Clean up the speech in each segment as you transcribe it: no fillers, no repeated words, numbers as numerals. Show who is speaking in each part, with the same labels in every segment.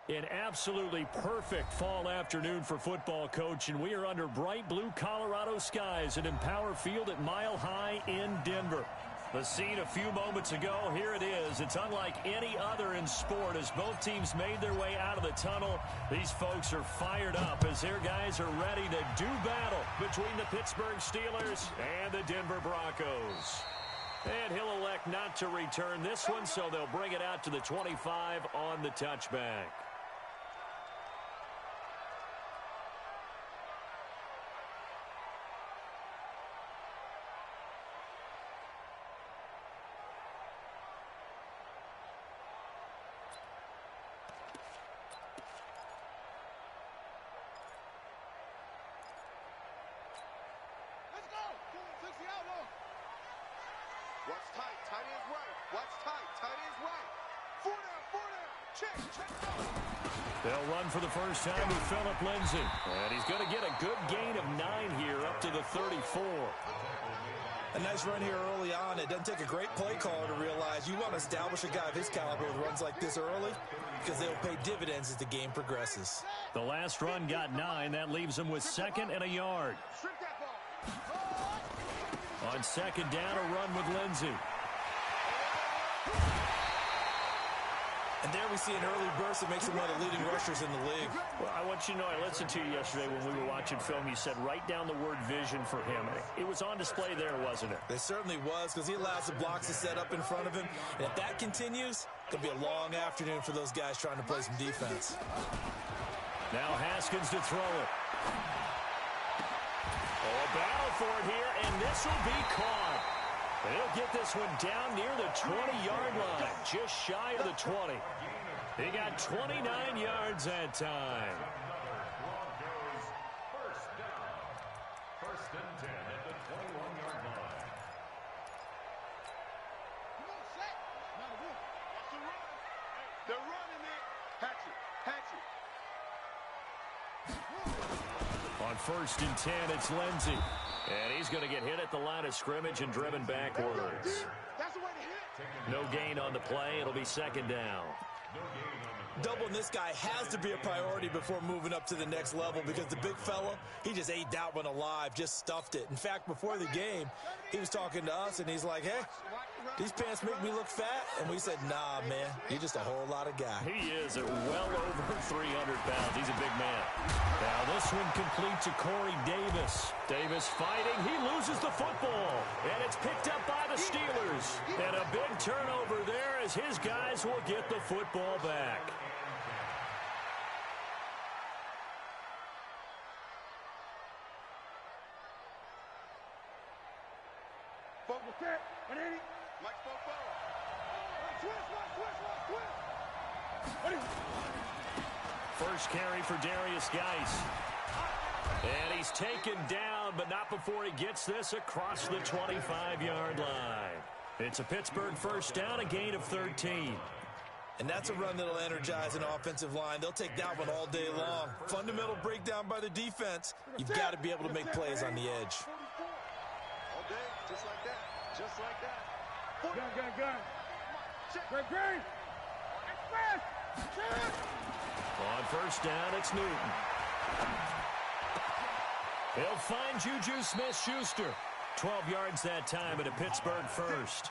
Speaker 1: An absolutely perfect fall afternoon for football, Coach, and we are under bright blue Colorado skies at Empower Field at Mile High in Denver. The scene a few moments ago, here it is. It's unlike any other in sport as both teams made their way out of the tunnel. These folks are fired up as their guys are ready to do battle between the Pittsburgh Steelers and the Denver Broncos. And he'll elect not to return this one, so they'll bring it out to the 25 on the touchback.
Speaker 2: Watch tight, tight ends right. Watch tight, tight ends right. Four down, check.
Speaker 1: They'll run for the first time with Phillip Lindsay. And he's going to get a good gain of 9 here up to the 34.
Speaker 3: A nice run here early on. It doesn't take a great play caller to realize you want to establish a guy of his caliber with runs like this early because they'll pay dividends as the game progresses.
Speaker 1: The last run got 9. That leaves him with 2nd and a yard. On 2nd down, a run with Lindsay.
Speaker 3: And there we see an early burst that makes him one of the leading rushers in the league.
Speaker 1: Well, I want you to know, I listened to you yesterday when we were watching film. You said write down the word vision for him. It was on display there, wasn't it?
Speaker 3: It certainly was, because he allows the blocks to set up in front of him. And if that continues, it could be a long afternoon for those guys trying to play some defense.
Speaker 1: Now Haskins to throw it. Oh, a battle for it here, and this will be caught. They'll get this one down near the 20-yard line, just shy of the 20. He got 29 yards that time.
Speaker 4: First and 10 at the 21-yard line.
Speaker 2: They're running it. Hatchet.
Speaker 1: On 1st and 10, it's Lindsay. And he's going to get hit at the line of scrimmage and driven backwards.
Speaker 2: That's the way to hit.
Speaker 1: No gain on the play. It'll be 2nd down.
Speaker 3: Doubling this guy has to be a priority before moving up to the next level because the big fella, he just ate that one alive, just stuffed it. In fact, before the game, he was talking to us, and he's like, hey, these pants make me look fat. And we said, nah, man, you're just a whole lot of guy.
Speaker 1: He is at well over 300 pounds. He's a big man. Now this one complete to Corey Davis. Davis fighting. He loses the football. And it's picked up by the Steelers. And a big turnover there as his guys will get the football back. First carry for Darius Geis. And he's taken down, but not before he gets this across the 25-yard line. It's a Pittsburgh first down, a gain of 13.
Speaker 3: And that's a run that'll energize an offensive line. They'll take that one all day long. Fundamental breakdown by the defense. You've got to be able to make plays on the edge.
Speaker 2: All day, just like that. Just like that.
Speaker 4: Gun. Great.
Speaker 1: On first down, it's Newton. They'll find Juju Smith-Schuster. 12 yards that time at a Pittsburgh first.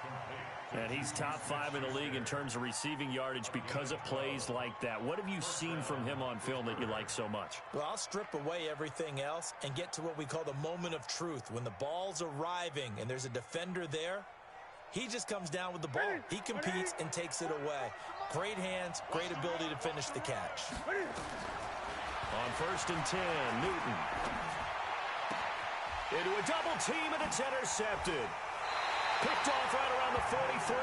Speaker 1: And he's top 5 in the league in terms of receiving yardage because of plays like that. What have you seen from him on film that you like so much?
Speaker 3: Well, I'll strip away everything else and get to what we call the moment of truth. When the ball's arriving and there's a defender there, he just comes down with the ball. He competes and takes it away. Great hands, great ability to finish the catch.
Speaker 1: On first and 10, Newton. Into a double team, and it's intercepted. Picked off right around the 43.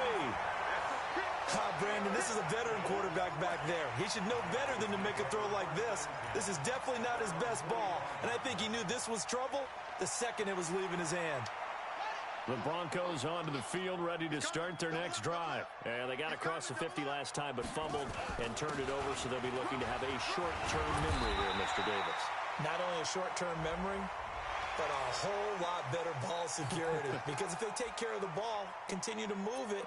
Speaker 3: Brandon, this is a veteran quarterback back there. He should know better than to make a throw like this. This is definitely not his best ball, and I think he knew this was trouble the second it was leaving his hand.
Speaker 1: The Broncos onto the field, ready to start their next drive. And they got across the 50 last time, but fumbled and turned it over, so they'll be looking to have a short-term memory here, Mr. Davis.
Speaker 3: Not only a short-term memory, but a whole lot better ball security. Because if they take care of the ball, continue to move it,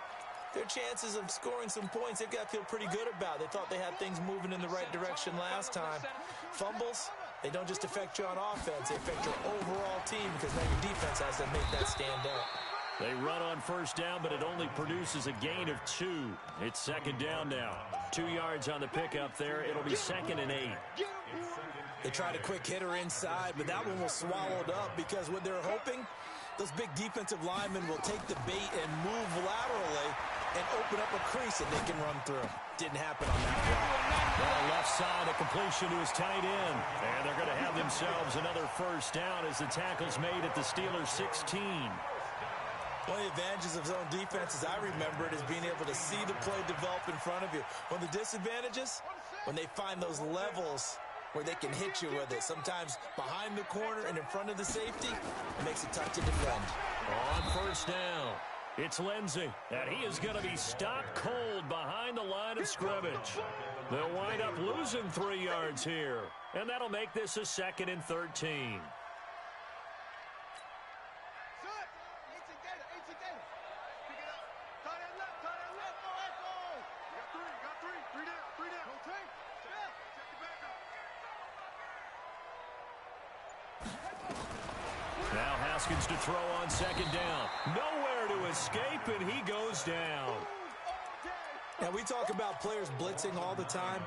Speaker 3: their chances of scoring some points, they've got to feel pretty good about. They thought they had things moving in the right direction last time. Fumbles, they don't just affect you on offense, they affect your overall team because now your defense has to make that stand out.
Speaker 1: They run on first down, but it only produces a gain of 2. It's second down now. 2 yards on the pickup there. It'll be 2nd and 8.
Speaker 3: They tried a quick hitter inside, but that one was swallowed up because what they're hoping, those big defensive linemen will take the bait and move laterally and open up a crease that they can run through. Didn't happen on that play.
Speaker 1: Well, left side, a completion to his tight end. And they're going to have themselves another first down as the tackle's made at the Steelers' 16.
Speaker 3: One of the advantages of zone defense, as I remember it, is being able to see the play develop in front of you. One of the disadvantages, when they find those levels where they can hit you with it, sometimes behind the corner and in front of the safety, it makes it tough to defend.
Speaker 1: On first down, it's Lindsey, and he is going to be stopped cold behind the line of scrimmage. They'll wind up losing 3 yards here, and that'll make this a 2nd and 13. Now Haskins to throw on second down. Nowhere to escape, and he goes down.
Speaker 3: Now, we talk about players blitzing all the time.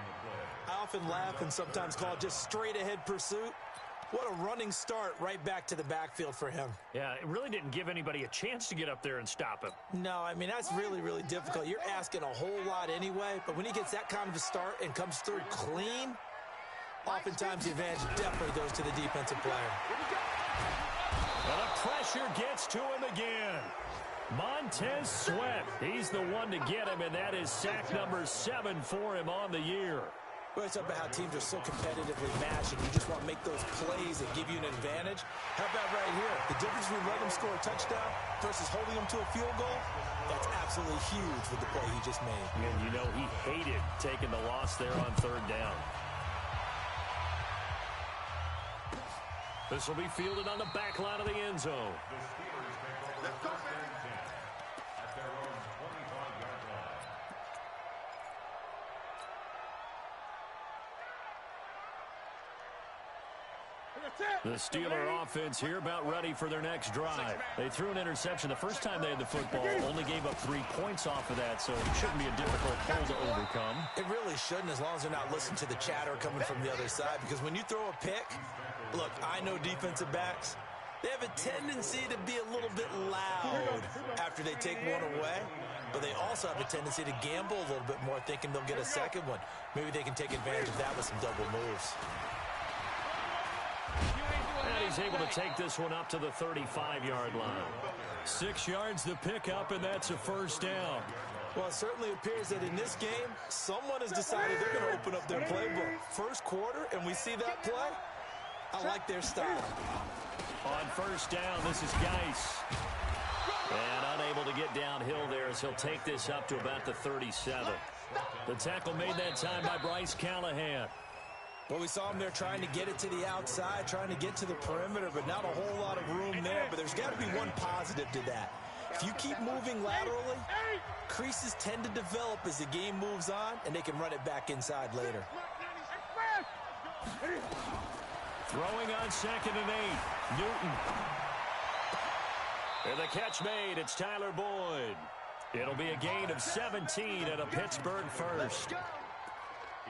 Speaker 3: I often laugh and sometimes call it just straight-ahead pursuit. What a running start right back to the backfield for him.
Speaker 1: Yeah, it really didn't give anybody a chance to get up there and stop him.
Speaker 3: No, I mean, that's really, really difficult. You're asking a whole lot anyway, but when he gets that kind of a start and comes through clean, oftentimes the advantage definitely goes to the defensive player.
Speaker 1: And the pressure gets to him again. Montez Sweat, he's the one to get him, and that is sack number 7 for him on the year.
Speaker 3: Well, it's about how teams are so competitively matched, and you just want to make those plays that give you an advantage. How about right here? The difference between letting them score a touchdown versus holding them to a field goal, that's absolutely huge with the play he just made.
Speaker 1: And you know he hated taking the loss there on third down. This will be fielded on the back line of the end zone.
Speaker 2: Let's go, baby.
Speaker 4: At their own 25-yard line.
Speaker 1: The Steeler offense here about ready for their next drive. They threw an interception the first time they had the football, only gave up 3 points off of that, so it shouldn't be a difficult hole to overcome.
Speaker 3: It really shouldn't, as long as they're not listening to the chatter coming from the other side, because when you throw a pick, look, I know defensive backs, they have a tendency to be a little bit loud after they take one away, but they also have a tendency to gamble a little bit more, thinking they'll get a second one. Maybe they can take advantage of that with some double moves.
Speaker 1: And he's able to take this one up to the 35-yard line. 6 yards the pickup, and that's a first down.
Speaker 3: Well, it certainly appears that in this game, someone has decided they're going to open up their playbook. First quarter, and we see that play. I like their style.
Speaker 1: On first down, this is Geis. And unable to get downhill there as he'll take this up to about the 37. The tackle made that time by Bryce Callahan.
Speaker 3: Well, we saw him there trying to get it to the outside, trying to get to the perimeter, but not a whole lot of room there. But there's got to be one positive to that. If you keep moving laterally, creases tend to develop as the game moves on, and they can run it back inside later.
Speaker 1: Throwing on 2nd and 8. Newton. And the catch made. It's Tyler Boyd. It'll be a gain of 17 and a Pittsburgh first.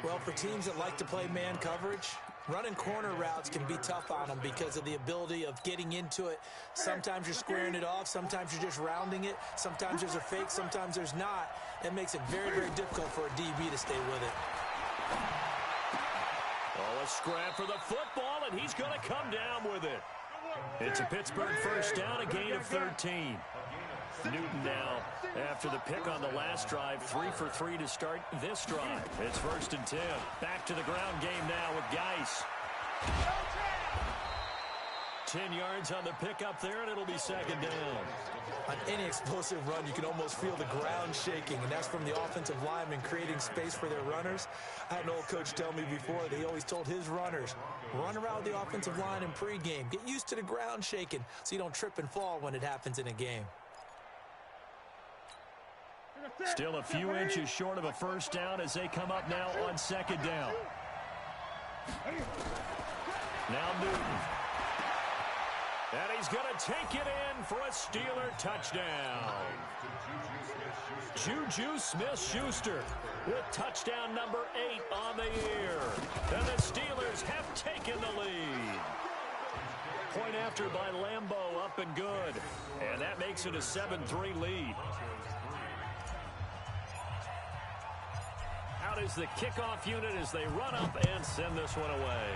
Speaker 3: Well, for teams that like to play man coverage, running corner routes can be tough on them because of the ability of getting into it. Sometimes you're squaring it off. Sometimes you're just rounding it. Sometimes there's a fake. Sometimes there's not. It makes it very, very difficult for a DB to stay with it.
Speaker 1: Oh, a scrap for the football, and he's going to come down with it. It's a Pittsburgh first down, a gain of 13. Newton now, after the pick on the last drive, 3 for 3 to start this drive. It's 1st and 10. Back to the ground game now with Geis. 10 yards on the pickup there, and it'll be 2nd down.
Speaker 3: On any explosive run, you can almost feel the ground shaking, and that's from the offensive linemen creating space for their runners. I had an old coach tell me before, they always told his runners, run around the offensive line in pregame. Get used to the ground shaking so you don't trip and fall when it happens in a game.
Speaker 1: Still a few inches short of a first down as they come up now on second down. Now Newton. And he's going to take it in for a Steeler touchdown. Juju Smith-Schuster with touchdown number 8 on the year. And the Steelers have taken the lead. Point after by Lambeau, up and good. And that makes it a 7-3 lead. Out is the kickoff unit as they run up and send this one away.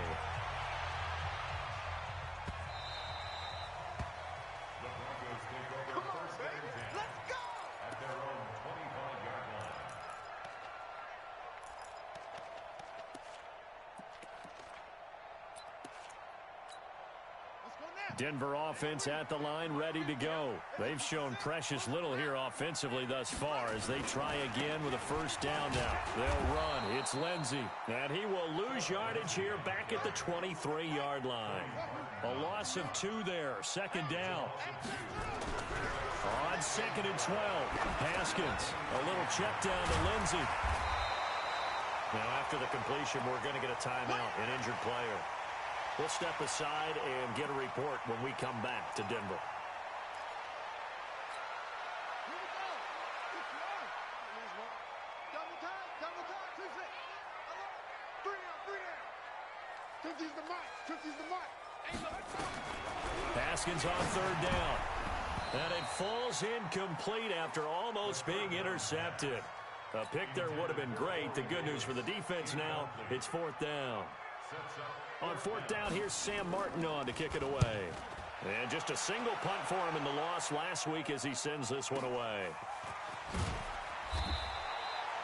Speaker 1: Denver offense at the line, ready to go. They've shown precious little here offensively thus far as they try again with a first down now. They'll run. It's Lindsey. And he will lose yardage here back at the 23-yard line. A loss of 2 there. Second down. On second and 12. Haskins. A little check down to Lindsey. Now after the completion, we're going to get a timeout, an injured player. We'll step aside and get a report when we come back to Denver. Haskins on third down. And it falls incomplete after almost being intercepted. A pick there would have been great. The good news for the defense now, it's fourth down. On fourth down, here's Sam Martin on to kick it away. And just a single punt for him in the loss last week as he sends this one away.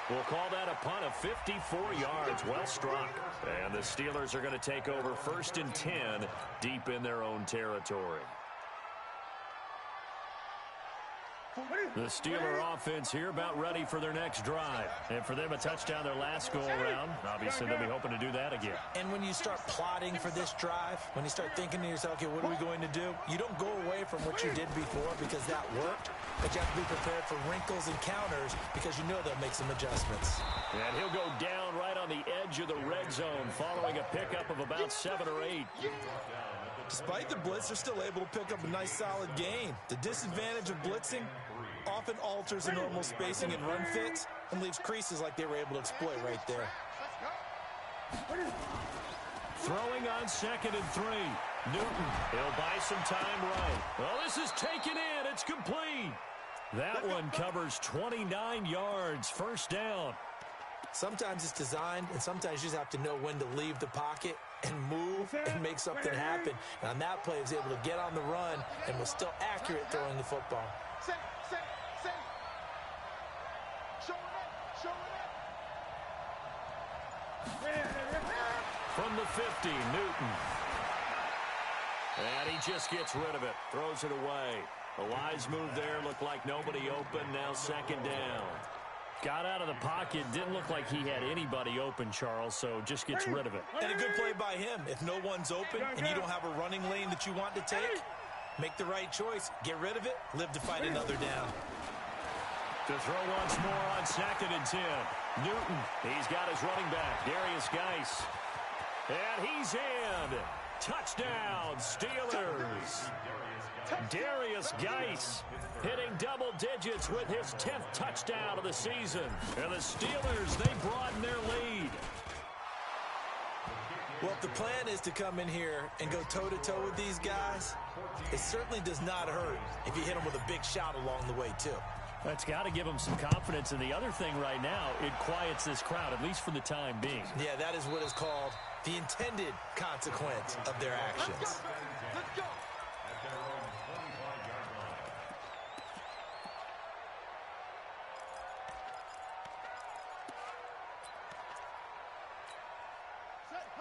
Speaker 1: We'll call that a punt of 54 yards. Well struck. And the Steelers are going to take over first and 10 deep in their own territory. The Steeler offense here about ready for their next drive. And for them, a touchdown their last go-around. Obviously, they'll be hoping to do that again.
Speaker 3: And when you start plotting for this drive, when you start thinking to yourself, okay, what are we going to do? You don't go away from what you did before because that worked. But you have to be prepared for wrinkles and counters because you know they'll make some adjustments.
Speaker 1: And he'll go down right on the edge of the red zone following a pickup of about 7 or 8.
Speaker 3: Despite the blitz, they're still able to pick up a nice solid gain. The disadvantage of blitzing often alters the normal spacing and run fits and leaves creases like they were able to exploit right there.
Speaker 1: Throwing on second and 3. Newton, he'll buy some time right. Well, this is taken in. It's complete. That one covers 29 yards. First down.
Speaker 3: Sometimes it's designed, and sometimes you just have to know when to leave the pocket and move and make something happen. And on that play, he was able to get on the run and was still accurate throwing the football.
Speaker 1: From the 50, Newton. And he just gets rid of it, throws it away. A wise move there, looked like nobody open, now second down. Got out of the pocket, didn't look like he had anybody open, Charles, so just gets rid of it.
Speaker 3: And a good play by him. If no one's open and you don't have a running lane that you want to take, make the right choice. Get rid of it, live to fight another down.
Speaker 1: To throw once more on second and 10. Newton, he's got his running back, Darius Geis. And he's in. Touchdown, Steelers. Darius Geis hitting double digits with his 10th touchdown of the season. And the Steelers, they broaden their lead.
Speaker 3: Well, if the plan is to come in here and go toe-to-toe with these guys, it certainly does not hurt if you hit them with a big shot along the way, too.
Speaker 1: That's got to give them some confidence. And the other thing right now, it quiets this crowd, at least for the time being.
Speaker 3: Yeah, that is what is called the intended consequence of their actions.
Speaker 2: Let's go.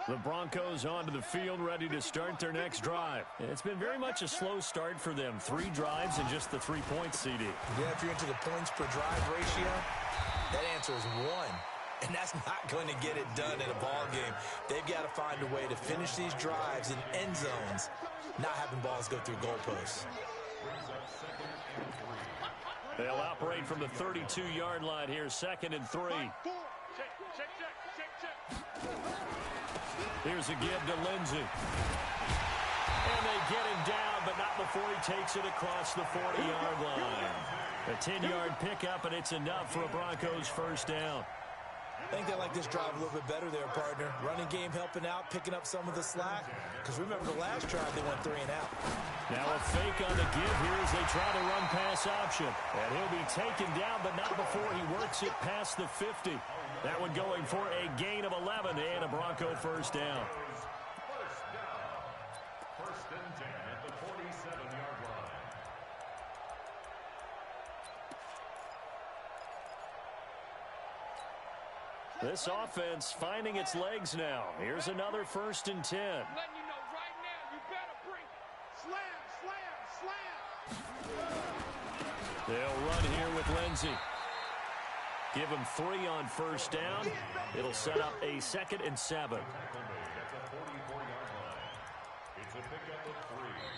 Speaker 1: The Broncos onto the field, ready to start their next drive. It's been very much a slow start for them. 3 drives and just the 3 points, CD.
Speaker 3: Yeah, if you're into the points per drive ratio, that answer is 1. And that's not going to get it done in a ball game. They've got to find a way to finish these drives in end zones, not having balls go through goalposts.
Speaker 1: They'll operate from the 32-yard line here, 2nd and 3. Here's a give to Lindsey. And they get him down, but not before he takes it across the 40-yard line. A 10-yard pickup, and it's enough for a Broncos first down.
Speaker 3: I think they like this drive a little bit better there, partner. Running game helping out, picking up some of the slack. Because remember the last drive, they went 3 and out.
Speaker 1: Now a fake on the give here as they try to run pass option. And he'll be taken down, but not before he works it past the 50. That one going for a gain of 11 and a Bronco first down.
Speaker 4: First and 10 at the 47-yard line.
Speaker 1: This offense finding its legs now. Here's another 1st and 10.
Speaker 2: Letting you know right now, you better bring it. Slam.
Speaker 1: They'll run here with Lindsey. Give him 3 on first down. It'll set up a 2nd and 7.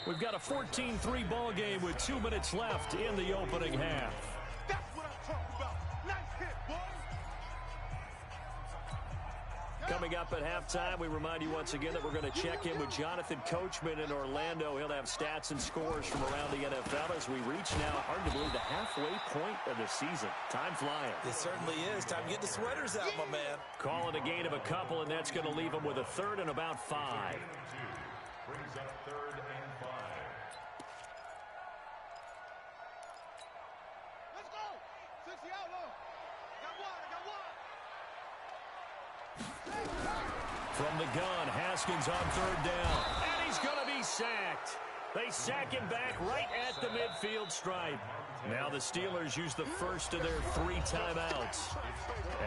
Speaker 1: We've got a 14-3 ball game with 2 minutes left in the opening half.
Speaker 2: That's what I'm talking about. Nice hit, boy.
Speaker 1: Coming up at halftime, we remind you once again that we're going to check in with Jonathan Coachman in Orlando. He'll have stats and scores from around the NFL as we reach now, hard to believe, the halfway point of the season. Time flying.
Speaker 3: It certainly is. Time to get the sweaters out, my man.
Speaker 1: Calling a gain of a couple, and that's going to leave him with a 3rd and about 5.
Speaker 4: Brings up 3rd and 5.
Speaker 2: Let's go. 60 out low. Got one.
Speaker 1: From the gun, Haskins on 3rd down. And he's going to be sacked. They sack him back right at the midfield stripe. Now the Steelers use the first of their 3 timeouts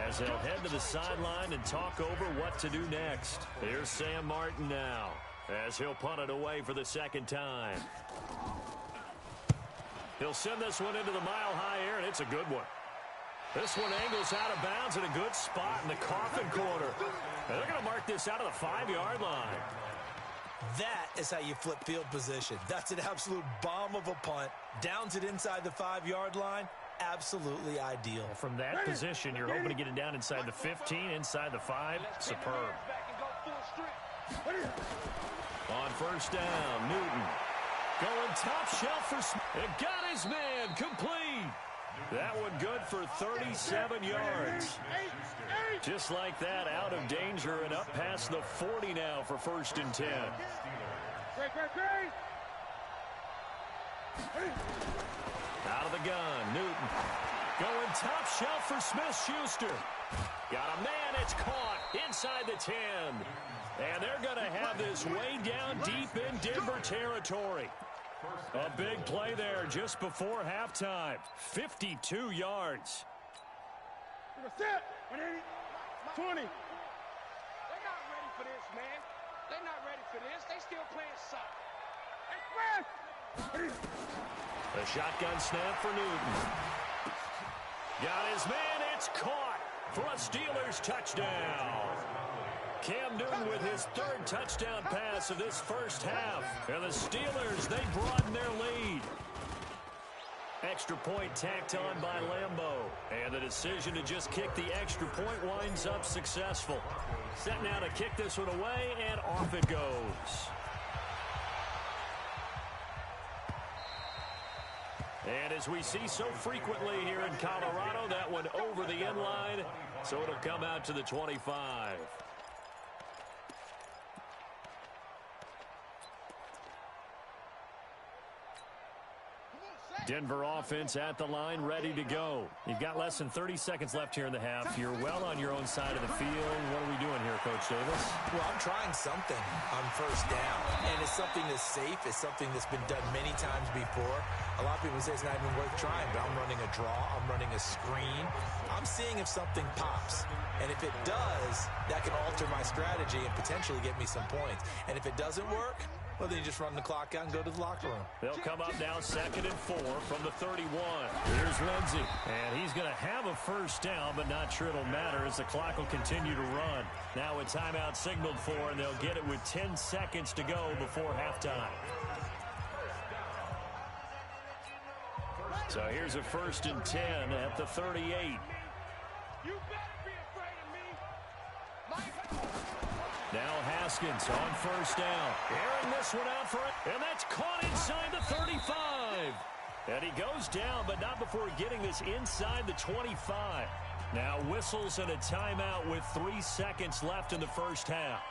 Speaker 1: as they'll head to the sideline and talk over what to do next. Here's Sam Martin now as he'll punt it away for the 2nd time. He'll send this one into the mile-high air, and it's a good one. This one angles out of bounds in a good spot in the coffin corner. And they're going to mark this out of the 5-yard line.
Speaker 3: That is how you flip field position. That's an absolute bomb of a punt. Downs it inside the 5-yard line. Absolutely ideal.
Speaker 1: From that position, you're hoping to get it down inside the 15, inside the 5. Superb. On first down, Newton. Going top shelf for Smith. It got his man complete. That one good for 37 yards. Just like that, out of danger and up past the 40 now for 1st and 10. Out of the gun, Newton. Going top shelf for Smith-Schuster. Got a man, it's caught inside the 10. And they're going to have this way down deep in Denver territory. A big play there just before halftime. 52 yards.
Speaker 2: 20. They're not ready for this, man. They're not ready for this. They still playing soft.
Speaker 1: The shotgun snap for Newton. Got his man. It's caught for a Steelers touchdown. Cam Newton with his 3rd touchdown pass of this first half. And the Steelers, they broaden their lead. Extra point tacked on by Lambeau. And the decision to just kick the extra point winds up successful. Set now to kick this one away, and off it goes. And as we see so frequently here in Colorado, that one over the end line, so it'll come out to the 25. Denver offense at the line, ready to go. You've got less than 30 seconds left here in the half. You're well on your own side of the field. What are we doing here, Coach Davis?
Speaker 3: Well, I'm trying something on first down, and it's something that's safe. It's something that's been done many times before. A lot of people say it's not even worth trying, but I'm running a draw. I'm running a screen. I'm seeing if something pops, and if it does, that can alter my strategy and potentially get me some points. And if it doesn't work, well, then you just run the clock out and go to the locker room.
Speaker 1: They'll come up now 2nd and 4 from the 31. Here's Lindsey. And he's going to have a first down, but not sure it'll matter as the clock will continue to run. Now a timeout signaled for, and they'll get it with 10 seconds to go before halftime.
Speaker 4: First
Speaker 1: So here's a 1st and 10 at the 38.
Speaker 2: You better be afraid of me.
Speaker 1: Now Haskins on 1st down. Airing this one out for it. And that's caught inside the 35. And he goes down, but not before getting this inside the 25. Now whistles and a timeout with 3 seconds left in the first half.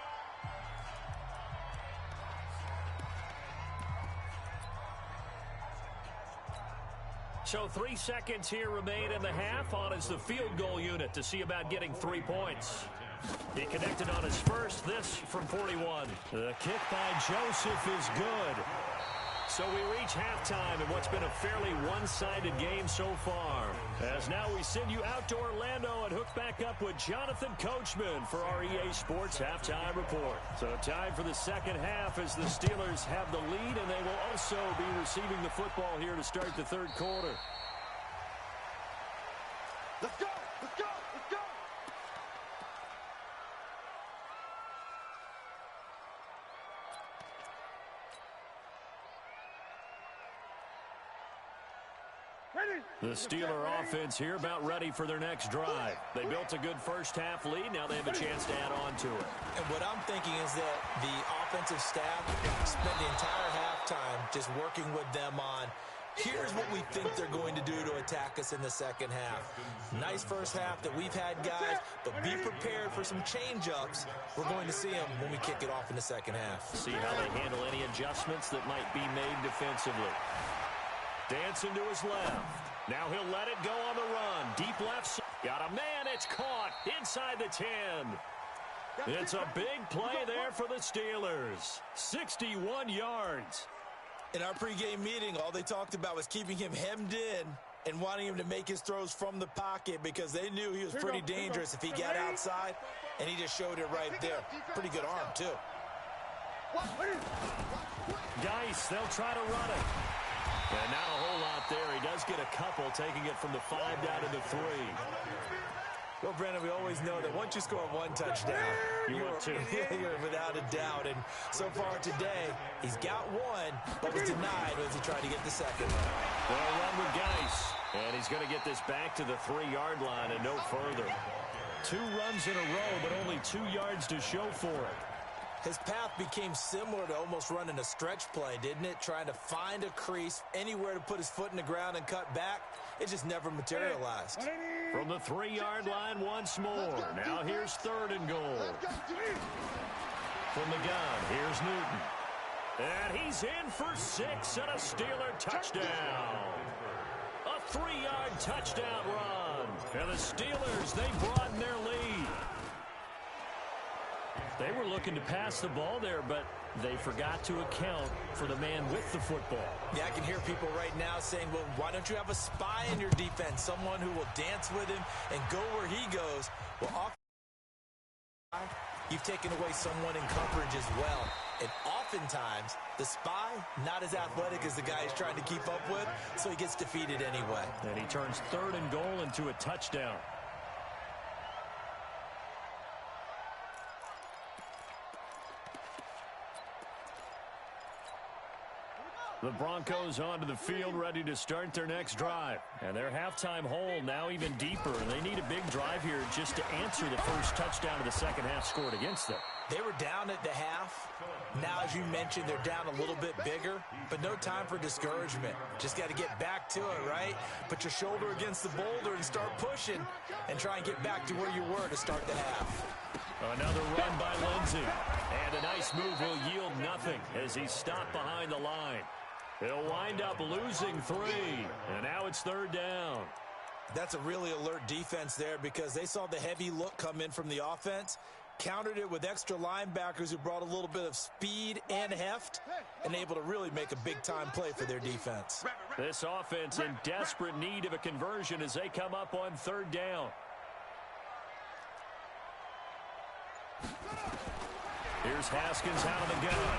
Speaker 1: So 3 seconds here remain in the half. On is the field goal unit to see about getting 3 points. He connected on his first, this from 41. The kick by Joseph is good. So we reach halftime in what's been a fairly one-sided game so far. As now we send you out to Orlando and hook back up with Jonathan Coachman for our EA Sports Halftime Report. So time for the second half as the Steelers have the lead, and they will also be receiving the football here to start the third quarter.
Speaker 2: Let's go! Let's go! Let's go!
Speaker 1: The Steeler offense here about ready for their next drive. They built a good first-half lead. Now they have a chance to add on to it.
Speaker 3: And what I'm thinking is that the offensive staff spent the entire halftime just working with them on, here's what we think they're going to do to attack us in the second half. Nice first half that we've had, guys, but be prepared for some change-ups. We're going to see them when we kick it off in the second half.
Speaker 1: See how they handle any adjustments that might be made defensively. Dancing to his left. Now he'll let it go on the run. Deep left. Got a man. It's caught inside the 10. It's a big play there for the Steelers. 61 yards.
Speaker 3: In our pregame meeting, all they talked about was keeping him hemmed in and wanting him to make his throws from the pocket because they knew he was pretty dangerous if he got outside, and he just showed it right there. Pretty good arm, too.
Speaker 1: Geis, they'll try to run it. And not a whole lot there. He does get a couple, taking it from the 5 down to the 3.
Speaker 3: Well, Brandon, we always know that once you score one touchdown, you're without a doubt. And so far today, he's got one, but was denied as he tried to get the second.
Speaker 1: They'll run with Geis. And he's going to get this back to the 3-yard line and no further. 2 runs in a row, but only 2 yards to show for it.
Speaker 3: His path became similar to almost running a stretch play, didn't it? Trying to find a crease, anywhere to put his foot in the ground and cut back. It just never materialized.
Speaker 1: From the 3-yard line once more. Now here's 3rd and goal. From the gun, here's Newton. And he's in for 6 and a Steeler touchdown. A 3-yard touchdown run. And the Steelers, they broaden their lead. They were looking to pass the ball there, but they forgot to account for the man with the football.
Speaker 3: Yeah, I can hear people right now saying, well, why don't you have a spy in your defense, someone who will dance with him and go where he goes? Well, you've taken away someone in coverage as well. And oftentimes, the spy, not as athletic as the guy he's trying to keep up with, so he gets defeated anyway.
Speaker 1: And he turns 3rd and goal into a touchdown. The Broncos onto the field, ready to start their next drive. And their halftime hole now even deeper. And they need a big drive here just to answer the first touchdown of the second half scored against them.
Speaker 3: They were down at the half. Now, as you mentioned, they're down a little bit bigger, but no time for discouragement. Just got to get back to it, right? Put your shoulder against the boulder and start pushing and try and get back to where you were to start the half.
Speaker 1: Another run by Lindsey. And a nice move will yield nothing as he's stopped behind the line. He'll wind up losing 3, and now it's 3rd down.
Speaker 3: That's a really alert defense there because they saw the heavy look come in from the offense, countered it with extra linebackers who brought a little bit of speed and heft, and able to really make a big-time play for their defense.
Speaker 1: This offense in desperate need of a conversion as they come up on 3rd down. Here's Haskins out of the gun.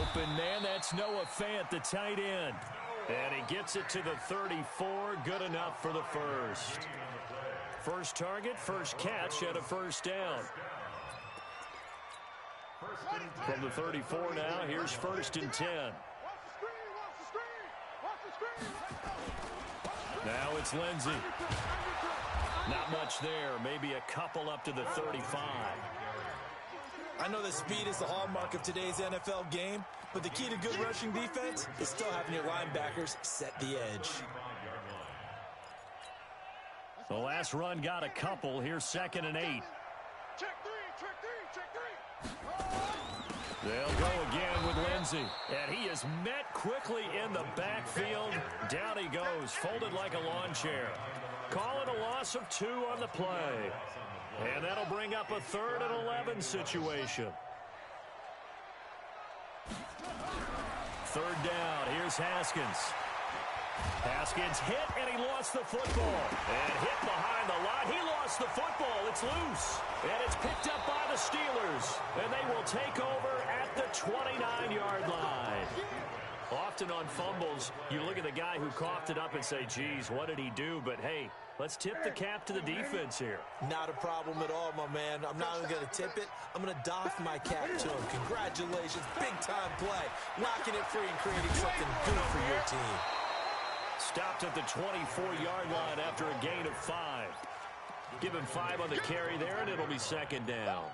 Speaker 1: Open man, that's Noah Fant, the tight end. And he gets it to the 34, good enough for the first. First target, first catch, and a 1st down. From the 34 now, here's 1st and 10. Now it's Lindsey. Not much there. Maybe a couple up to the 35.
Speaker 3: I know that speed is the hallmark of today's NFL game, but the key to good rushing defense is still having your linebackers set the edge.
Speaker 1: The last run got a couple. Here's 2nd and 8.
Speaker 2: Check three.
Speaker 1: They'll go again with Lindsey. And he is met quickly in the backfield. Down he goes, folded like a lawn chair. Calling a loss of 2 on the play. And that'll bring up a 3rd and 11 situation. 3rd down. Here's Haskins. Haskins hit, and he lost the football. And hit behind the line. He lost the football. It's loose. And it's picked up by the Steelers. And they will take over at the 29-yard line. Often on fumbles, you look at the guy who coughed it up and say, geez, what did he do? But, hey, let's tip the cap to the defense here.
Speaker 3: Not a problem at all, my man. I'm not even going to tip it. I'm going to doff my cap to him. Congratulations. Big-time play. Knocking it free and creating something good for your team.
Speaker 1: Stopped at the 24-yard line after a gain of 5. Give him 5 on the carry there, and it'll be 2nd down.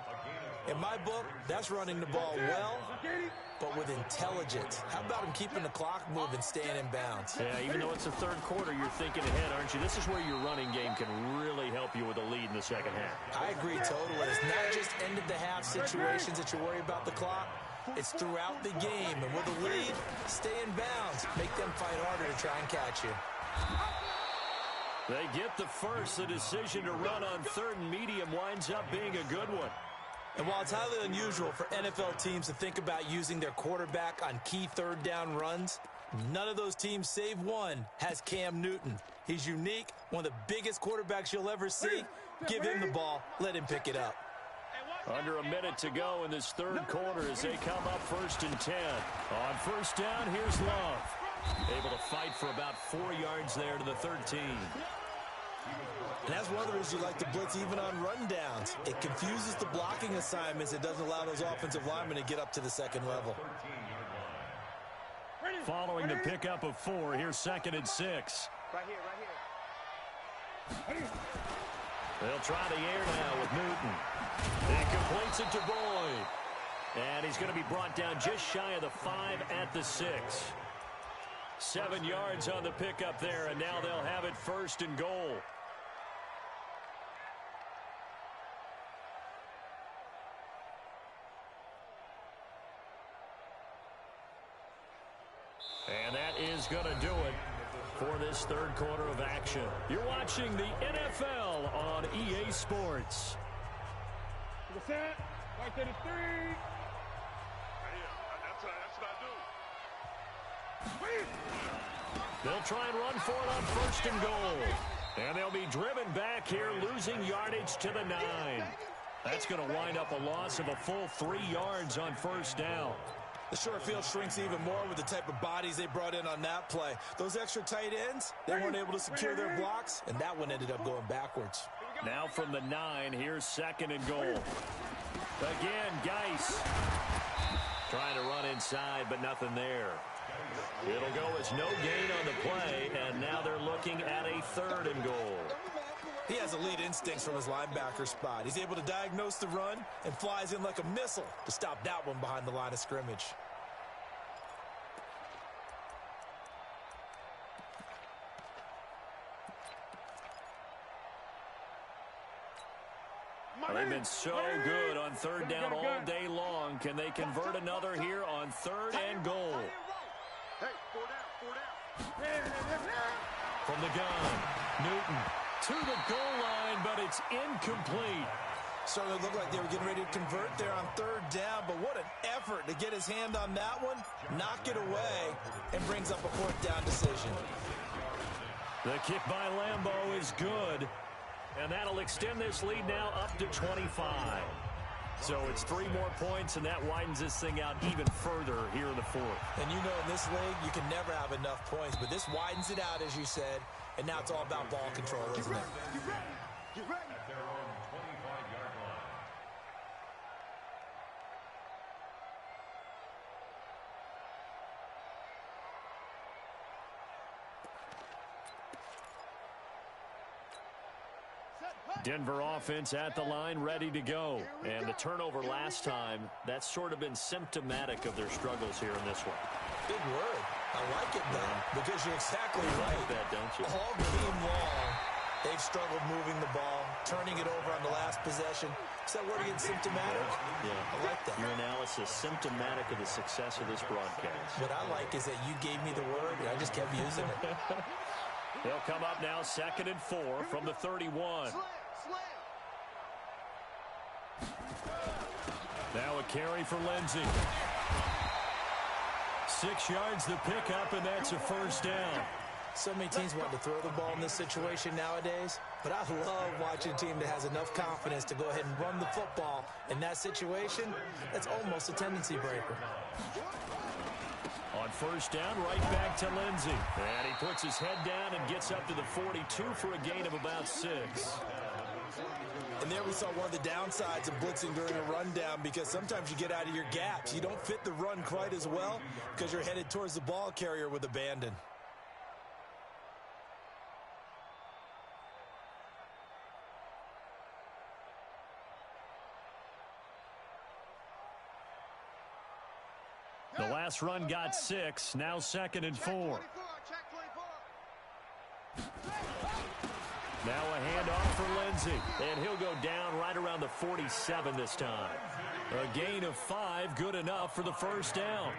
Speaker 3: In my book, that's running the ball well, but with intelligence. How about him keeping the clock moving, staying in bounds?
Speaker 1: Yeah, even though it's the 3rd quarter, you're thinking ahead, aren't you? This is where your running game can really help you with a lead in the 2nd half.
Speaker 3: I agree totally. It's not just end-of-the-half situations that you worry about the clock. It's throughout the game. And with a lead, stay in bounds. Make them fight harder to try and catch you.
Speaker 1: They get the first. The decision to run on 3rd and medium winds up being a good one.
Speaker 3: And while it's highly unusual for NFL teams to think about using their quarterback on key 3rd down runs, none of those teams, save one, has Cam Newton. He's unique, one of the biggest quarterbacks you'll ever see. Give him the ball. Let him pick it up.
Speaker 1: Under a minute to go in this 3rd quarter as they come up 1st and 10. On 1st down, here's Love. Able to fight for about 4 yards there to the 13.
Speaker 3: And that's one of the reasons you like to blitz even on rundowns. It confuses the blocking assignments. It doesn't allow those offensive linemen to get up to the 2nd level.
Speaker 1: Following the pickup of 4, here's 2nd and 6.
Speaker 2: Right here.
Speaker 1: They'll try the air now with Newton. He completes it to Boyd. And he's going to be brought down just shy of the 5 at the 6. 7 yards on the pickup there, and now they'll have it 1st and goal. And that is going to do it for this 3rd quarter of action. You're watching the NFL on EA Sports.
Speaker 2: To the set. Right to the 3. That's what I do.
Speaker 1: They'll try and run for it on 1st and goal. And they'll be driven back here, losing yardage to the 9. That's going to wind up a loss of a full 3 yards on 1st down.
Speaker 3: The short field shrinks even more with the type of bodies they brought in on that play. Those extra tight ends, they weren't able to secure their blocks, and that one ended up going backwards.
Speaker 1: Now from the 9, here's 2nd and goal. Again, Geis trying to run inside, but nothing there. It'll go as no gain on the play, and now they're looking at a 3rd and goal.
Speaker 3: He has elite instincts from his linebacker spot. He's able to diagnose the run and flies in like a missile to stop that one behind the line of scrimmage.
Speaker 1: They've been so good on 3rd down all day long. Can they convert another here on 3rd and goal?
Speaker 2: Hey, 4 down.
Speaker 1: From the gun, Newton to the goal line, but it's incomplete.
Speaker 3: Certainly looked like they were getting ready to convert there on 3rd down, but what an effort to get his hand on that one, knock it away, and brings up a 4th down decision.
Speaker 1: The kick by Lambeau is good, and that'll extend this lead now up to 25. So it's 3 more points, and that widens this thing out even further here in the 4th.
Speaker 3: And you know in this league, you can never have enough points, but this widens it out, as you said, and now it's all about ball control, isn't it?
Speaker 2: Get ready.
Speaker 4: At their own 25-yard line.
Speaker 1: Denver offense at the line, ready to go. And the turnover last time, that's sort of been symptomatic of their struggles here in this one.
Speaker 3: Big word. I like it, though, because you're exactly right.
Speaker 1: Like that, don't you?
Speaker 3: All game long, they've struggled moving the ball, turning it over on the last possession. Is that word again, symptomatic?
Speaker 1: Yeah.
Speaker 3: I like that.
Speaker 1: Your analysis, symptomatic of the success of this broadcast.
Speaker 3: What I like is that you gave me the word, and I just kept using it.
Speaker 1: They'll come up now 2nd and 4 from the 31. Now a carry for Lindsey. 6 yards the pickup, and that's a first down.
Speaker 3: So many teams want to throw the ball in this situation nowadays, but I love watching a team that has enough confidence to go ahead and run the football. In that situation, that's almost a tendency breaker.
Speaker 1: On first down, right back to Lindsey. And he puts his head down and gets up to the 42 for a gain of about 6.
Speaker 3: And there we saw one of the downsides of blitzing during a rundown, because sometimes you get out of your gaps. You don't fit the run quite as well because you're headed towards the ball carrier with abandon.
Speaker 1: The last run got 6, now 2nd and 4. Now a handoff for Lindsey, and he'll go down right around the 47 this time. A gain of 5, good enough for the first down.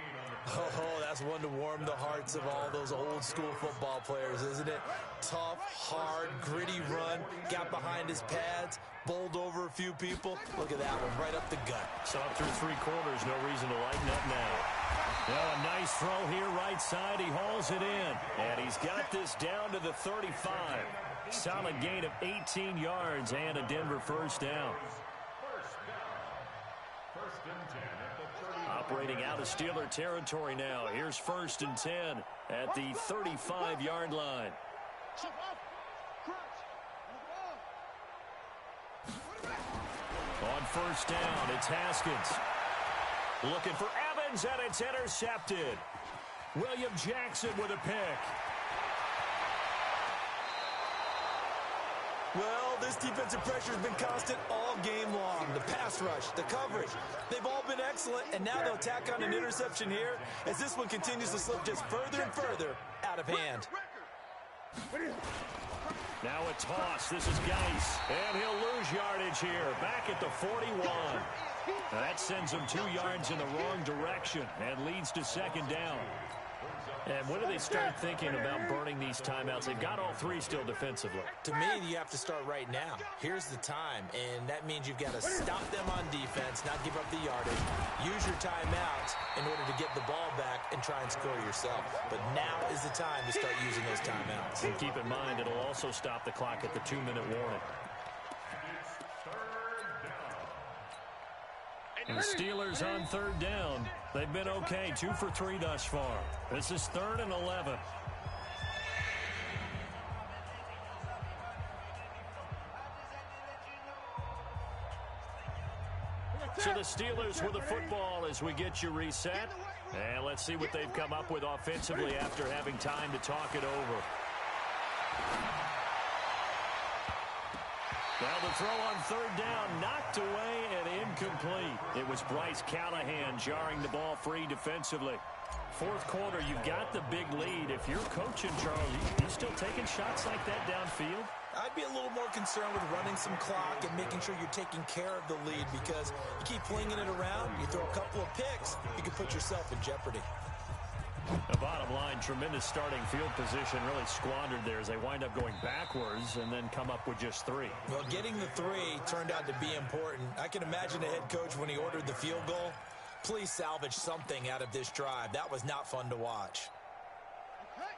Speaker 3: Oh, that's one to warm the hearts of all those old school football players, isn't it? Tough, hard, gritty run, got behind his pads, bowled over a few people. Look at that one, right up the gut.
Speaker 1: So up through 3 quarters, no reason to lighten up now. Well, a nice throw here right side. He hauls it in, and he's got this down to the 35. Solid gain of 18 yards and a Denver first down. Operating out of Steeler territory now. Here's 1st and 10 at the 35-yard line. On first down, it's Haskins. Looking for Evans, and it's intercepted. William Jackson with a pick.
Speaker 3: Well, this defensive pressure has been constant all game long. The pass rush, the coverage, they've all been excellent, and now they'll tack on an interception here as this one continues to slip just further and further out of hand.
Speaker 1: Now a toss. This is Geis, and he'll lose yardage here. Back at the 41. That sends him 2 yards in the wrong direction and leads to 2nd down. And when do they start thinking about burning these timeouts? They've got all 3 still defensively.
Speaker 3: To me, you have to start right now. Here's the time, and that means you've got to stop them on defense, not give up the yardage. Use your timeouts in order to get the ball back and try and score yourself. But now is the time to start using those timeouts.
Speaker 1: And keep in mind, it'll also stop the clock at the 2-minute warning. And the Steelers on 3rd down. They've been okay, 2 for 3 thus far. This is 3rd and 11. So the Steelers with the football as we get you reset. And let's see what they've come up with offensively after having time to talk it over. Well, the throw on 3rd down, knocked away and incomplete. It was Bryce Callahan jarring the ball free defensively. 4th quarter, you've got the big lead. If you're coaching, Charles, you still taking shots like that downfield?
Speaker 3: I'd be a little more concerned with running some clock and making sure you're taking care of the lead, because you keep flinging it around, you throw a couple of picks, you can put yourself in jeopardy.
Speaker 1: The bottom line, tremendous starting field position, really squandered there as they wind up going backwards and then come up with just 3.
Speaker 3: Well, getting the 3 turned out to be important. I can imagine the head coach when he ordered the field goal. Please salvage something out of this drive. That was not fun to watch.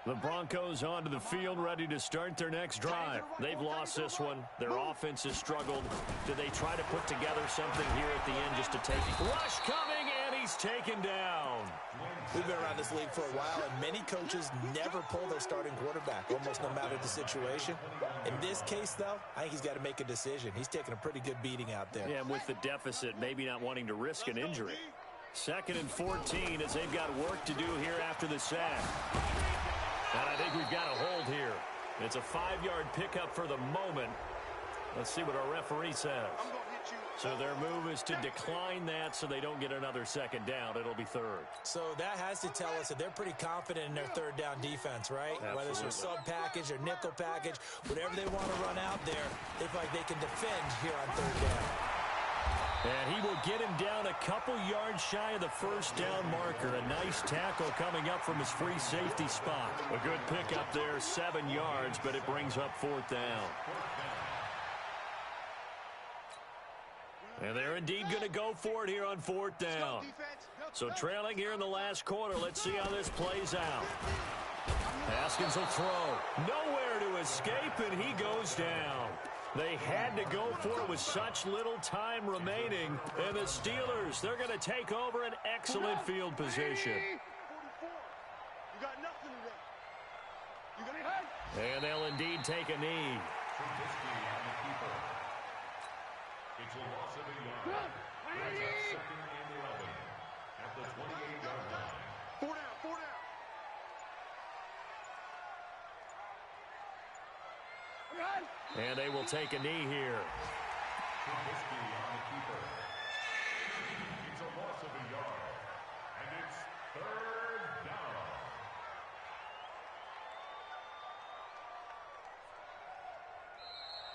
Speaker 1: The Broncos onto the field, ready to start their next drive. They've lost this one. Their offense has struggled. Do they try to put together something here at the end just to take it? Rush coming, and he's taken down.
Speaker 3: We've been around this league for a while, and many coaches never pull their starting quarterback, almost no matter the situation. In this case, though, I think he's got to make a decision. He's taking a pretty good beating out there.
Speaker 1: Yeah, and with the deficit, maybe not wanting to risk an injury. 2nd and 14 as they've got work to do here after the sack. And I think we've got a hold here. It's a 5-yard pickup for the moment. Let's see what our referee says. So their move is to decline that so they don't get another second down. It'll be third.
Speaker 3: So that has to tell us that they're pretty confident in their third down defense, right?
Speaker 1: Absolutely.
Speaker 3: Whether it's their sub package or nickel package, whatever they want to run out there, they feel like they can defend here on third down.
Speaker 1: And he will get him down a couple yards shy of the first down marker. A nice tackle coming up from his free safety spot. A good pickup there, 7 yards, but it brings up fourth down. And they're indeed going to go for it here on fourth down. So trailing here in the last quarter. Let's see how this plays out. Haskins will throw. Nowhere to escape, and he goes down. They had to go for it with such little time remaining. And the Steelers, they're going to take over an excellent field position. And they'll indeed take a knee.
Speaker 4: It's a loss of a yard. That's a 2nd and 11 at the 28-yard line.
Speaker 2: 4 down, 4 down.
Speaker 1: And they will take a knee here.
Speaker 4: Trubisky on the keeper. It's a loss of a yard. And it's 3rd down.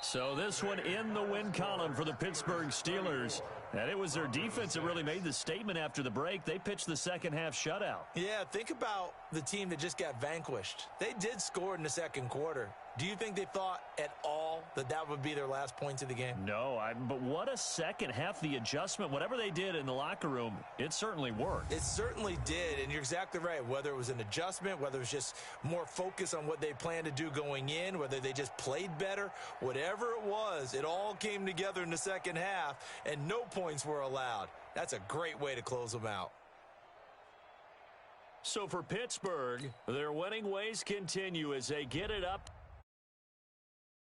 Speaker 1: So this one in the win column for the Pittsburgh Steelers. And it was their defense that really made the statement after the break. They pitched the second half shutout.
Speaker 3: Yeah, think about the team that just got vanquished. They did score in the second quarter. Do you think they thought at all that that would be their last points of the game?
Speaker 1: No, but what a second half. The adjustment, whatever they did in the locker room, it certainly worked.
Speaker 3: It certainly did, and you're exactly right. Whether it was an adjustment, whether it was just more focus on what they planned to do going in, whether they just played better, whatever it was, it all came together in the second half, and no points were allowed. That's a great way to close them out.
Speaker 1: So for Pittsburgh, their winning ways continue as they get it up